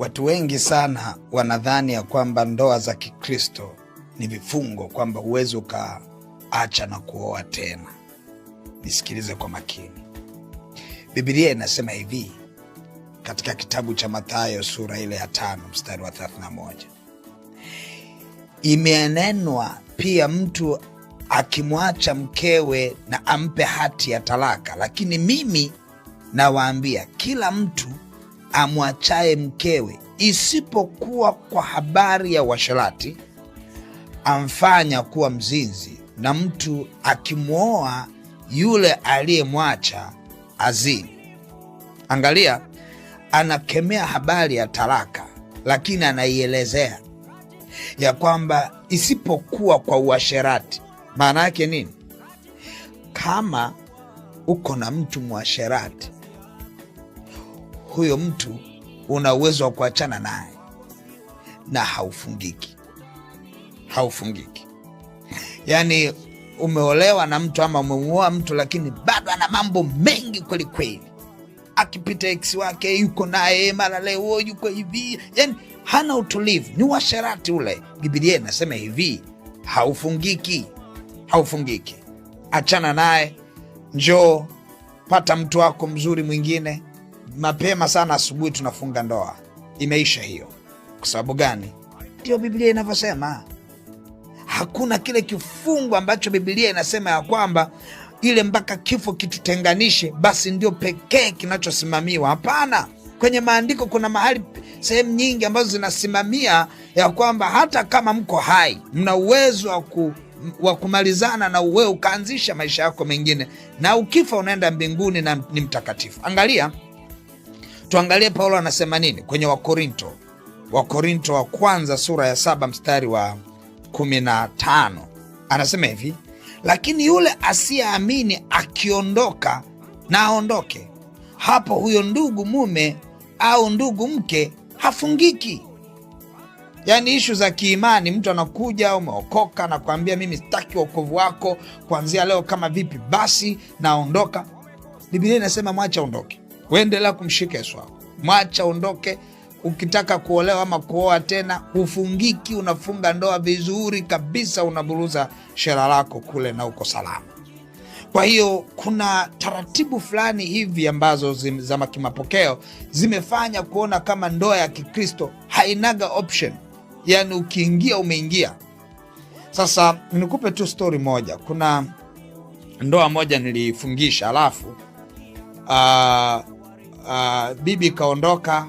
Watu wengi sana wanadhani ya kwamba ndoa za Kikristo ni vifungo, kwamba huwezi ukaacha na kuoa tena. Nisikilize kwa makini. Biblia inasema hivi katika kitabu cha Mathayo sura ile ya 5 mstari wa 31. Imenenwa pia mtu akimwacha mkewe na ampe hati ya talaka, lakini mimi nawaambia kila mtu amwachaye mkewe, isipokuwa kwa habari ya uasherati, amfanya kuwa mzinzi, na mtu akimwoa yule aliyemwacha azini. Angalia, anakemea habari ya talaka, lakini anaielezea ya kwamba isipokuwa kwa uasherati. Maana yake nini? Kama uko na mtu mwasherati, huyo mtu una uwezo wa kuachana naye na haufungiki. Yaani umeolewa na mtu ama umemuoa mtu, lakini bado ana mambo mengi kweli kweli. Akipita ex wake yuko naye, mara leo yuko hivi, yani hana utulivu, ni uasherati ule. Biblia inasema hivi, haufungiki. Achana naye, njoo pata mtu wako mzuri mwingine. Mapema sana asubuhi tunafunga ndoa, imeisha hiyo. Kwa sababu gani? Ndio Biblia inavyosema. Hakuna kile kifungu ambacho Biblia inasema ya kwamba ile mpaka kifo kitutenganishe basi ndio pekee kinachosimamiwa. Hapana. Kwenye maandiko kuna mahali, sehemu nyingi ambazo zinasimamia ya kwamba hata kama mko hai, mna uwezo wa kumalizana na uwe ukaanzisha maisha yako mengine, na ukifa unaenda mbinguni na ni mtakatifu. Angalia, tuangalie Paulo anasema nini kwenye Wakorinto wa kwanza sura ya 7 mstari wa 15. Anasema hivi, lakini yule asiyeamini akiondoka na aondoke, hapo huyo ndugu mume au ndugu mke hafungiki. Yaani ishu za kiimani, mtu anakuja umeokoka na kuambia mimi sitaki wokovu wako, kuanzia leo kama vipi basi naondoka. Biblia inasema mwacha ondoke. Uendelea kumshika Yesu wako, mwacha ondoke. Ukitaka kuolewa ama kuoa tena, hufungiki. Unafunga ndoa vizuri kabisa, unaburuza shera lako kule na uko salama. Kwa hiyo kuna taratibu fulani hivi ambazo za kimapokeo zimefanya kuona kama ndoa ya Kikristo hainaga option. Yani ukiingia umeingia. Sasa nikupe tu story moja. Kuna ndoa moja nilifungisha, alafu bibi kaondoka,